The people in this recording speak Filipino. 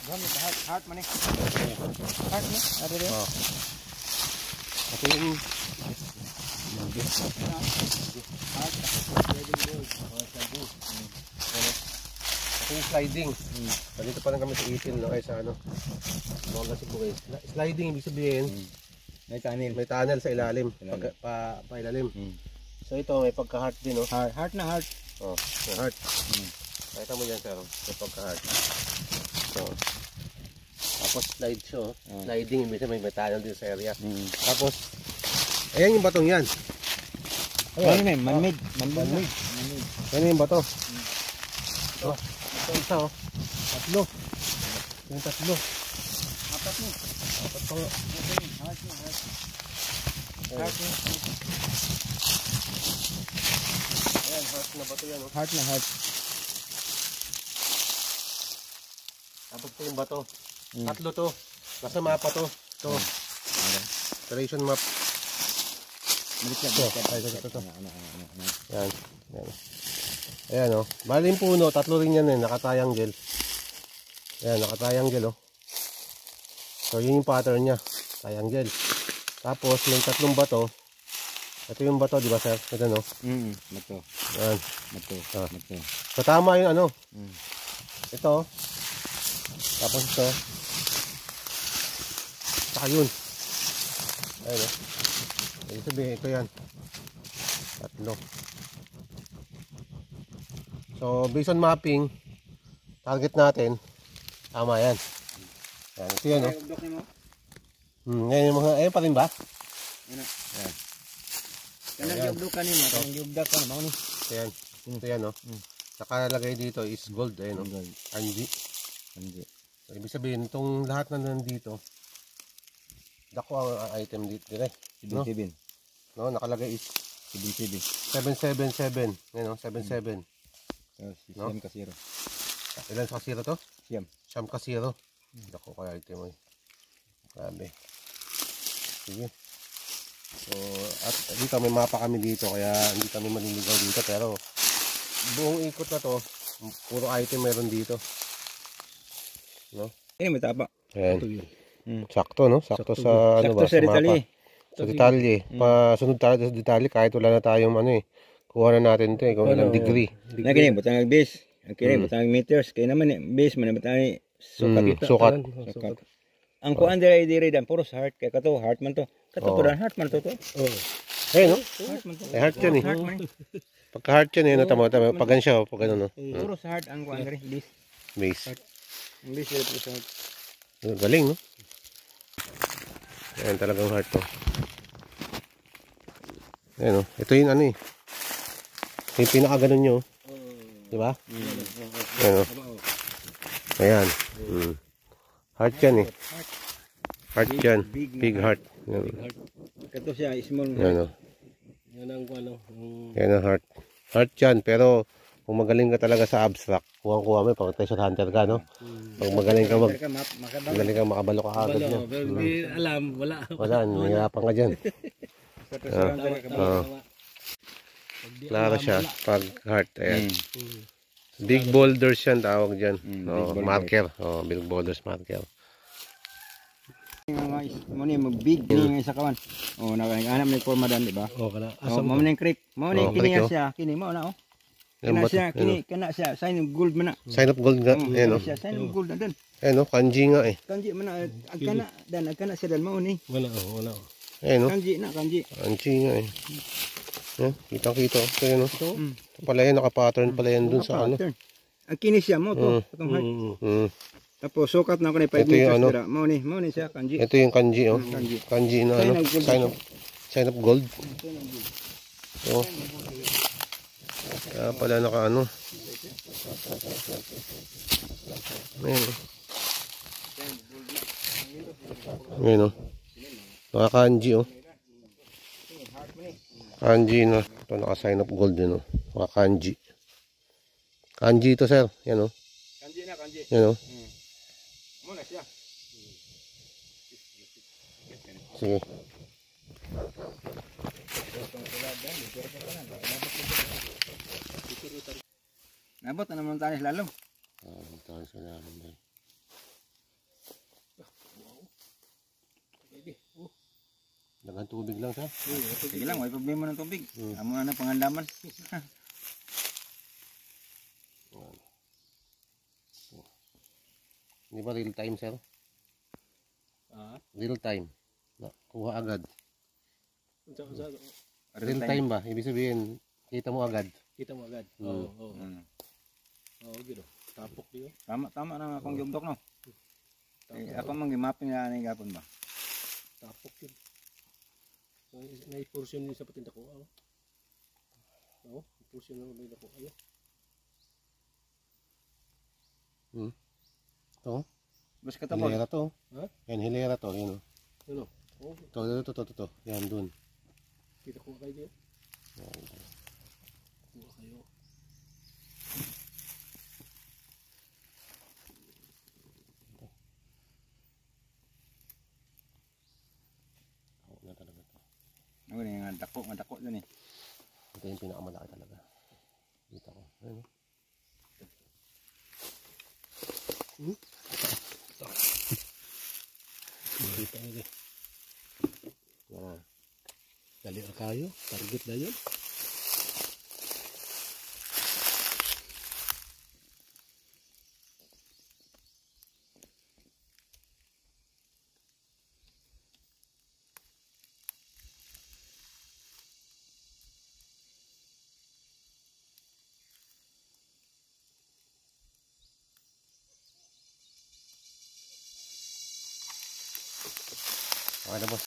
Heart man eh. Heart ni? Ada dia? Oo. Ito yung... Ito yung sliding. Dito pa lang kami sa itil, no? Ay sa ano. Sliding, ibig sabihin, May tunnel. may tunnel sa ilalim. Pa ilalim. So ito, may pagka-heart din, no? Heart na heart. Oh, may heart. Pakita mo yan, sir. May pagka-heart. So, tapos slide siya, oh. Sliding, ibig sabihin, may tunnel din sa area. Tapos, ayan yung batong yan. Ayan, man-made. Yan yung bato. Ito isa, oh. Tatlo. Yung tatlo. Apat ni. Apat pa. Heart ni. Ayan, heart na bato yan, oh. Heart na heart. Tapos ito yung bato. Tatlo to. Nasa mapa to. Ito. Operation map. Ito. Yan. Ayan, oh. Bali yung puno, tatlo rin yan, eh. Nakatayang-gel. Ayan, nakatayang-gel, oh. So, yun yung pattern niya. Triangle. Tapos, may tatlong bato. Ito yung bato, di ba, sir? Ito, no? Bato. Ayan. Bato. So, tama yung ano. Ito. Tapos ito. Saka yun. Ayan, no? Ibig sabihin, ito yan. Tatlo. So, based on mapping, target natin, tama yan. Ayan, ito yan, no? Ngayon yung mga, ayun pa rin ba? Ayan. Kanang yugdo ka nimo, kanang yugda ka na, ni. Ayan, ito yan, no? Nakalagay dito is gold, ayun, no? Kanji. So, ibig sabihin, itong lahat na nandito, dako ang item dito, dire. No? No, nakalagay is 777. Ngayon, no? 77. No? Siyam ka zero. Ilan sa kasiro to? Siyam ka zero. Dako kaya item mo. Grabe. Sige. So, at dito may mapa kami dito kaya hindi kami maliligaw dito pero buong ikot na to, puro item meron dito. No? Ini may tapa. Ayan. Sakto, no? Sakto sa ano ba? Sakto sa mapa. detalye. Sa detalye. Pasunod tayo sa detalye kahit wala na tayong ano eh. Kuha na natin ito eh. Kung ilang degree. Nagini butang base. Okay, butang meters. Kaya naman base man butang sukat. Ang kuan dire dan puro sa heart kay kato heart man to. Kato po dan heart man to. Ayun, no? Heart man to. Ay, heart yan eh. Pagka heart yan eh, no? Tama. Pag gan siya, pag ano, no? Puro sa heart ang kuan dire base. Base. Ang base dire puro sa heart. Galing, no? Ayan talagang heart to. Ayan, no? Ito yung ano eh. Yung pinakaganon nyo. Diba? Ayan, no? Ayan. Heart yan eh. Heart yan. Big heart. Kato siya small. Ayan, no? Yan ang ano. Ayan ang heart. Heart yan. Pero kung magaling ka talaga sa abstract, kuha mo, pag treasure hunter ka, no? Pag magaling ka makabalo ka agad niya. Pero hindi alam, wala. Wala, nahihirapan ka dyan. Klaro siya, pag heart. Ayan. Big boulders yan tawag dyan. Marker. Big boulders marker. Mo ni big ni sa kawan. Nakahanap ni forma dan, di ba? Kana. Mo ni creek. Mo ni kini siya, kini mo na Kana siya sign of gold man na. Sign of gold nga. Ayan, no? Sign of gold na dan. Ayan, no? Kanji nga eh. Kanji man na agkana siya dan mo ni. Wala. Ayan, no? Kanji nga eh. Ayan, kitang-kita. Ayan, no? Ito pala yan, naka-pattern pala yan dun sa ano. Ang kini siya mo to, itong heart. Tapos sukat na ko ni 5 meters dira. Mo ni siya kanji. Ito yung kanji, oh. Kanji na ano, sign of gold. So, kaya pala naka ano. Ayan, ayan, oh. Naka kanji, oh. Kanji na. Ito naka sign of gold din, oh. Naka kanji. Kanji ito, sir. Yan, oh. Kanji. Yan, oh. Muna siya. Sige. Nabot na naman tayo lalong. Tayo sa lalong. laki. Oh. Dagang tubig lang siya. Sige lang, may problema ng tubig. Hmm. Amo na pangandaman. Yan. Di ba real time, sir? Real time. Kuha agad. Real time ba? Ibig sabihin, kita mo agad. Kita mo agad. Hmm. Oo. Oo, gino. Tapok diyo. Tama na akong gibdok no. Ako mang gimapin na ni gapon ba. Tapok yun. Na-portion yun sa patinda ko. Oo, portion na may dako. Ayo. Ito. Bas katabog. Hilera to. Ha? Yan, hilera to. Yan, Ano? Oh, ito. Yan, dun. kita ko kayo diyo. Kuha kayo. Oo na talaga to. Ano nga dako dun eh. Ito yung pinakamalaki talaga. Kita ko. Ayun. Kita nyo Yan. dali kayo. Target na yun. Okay na, boss.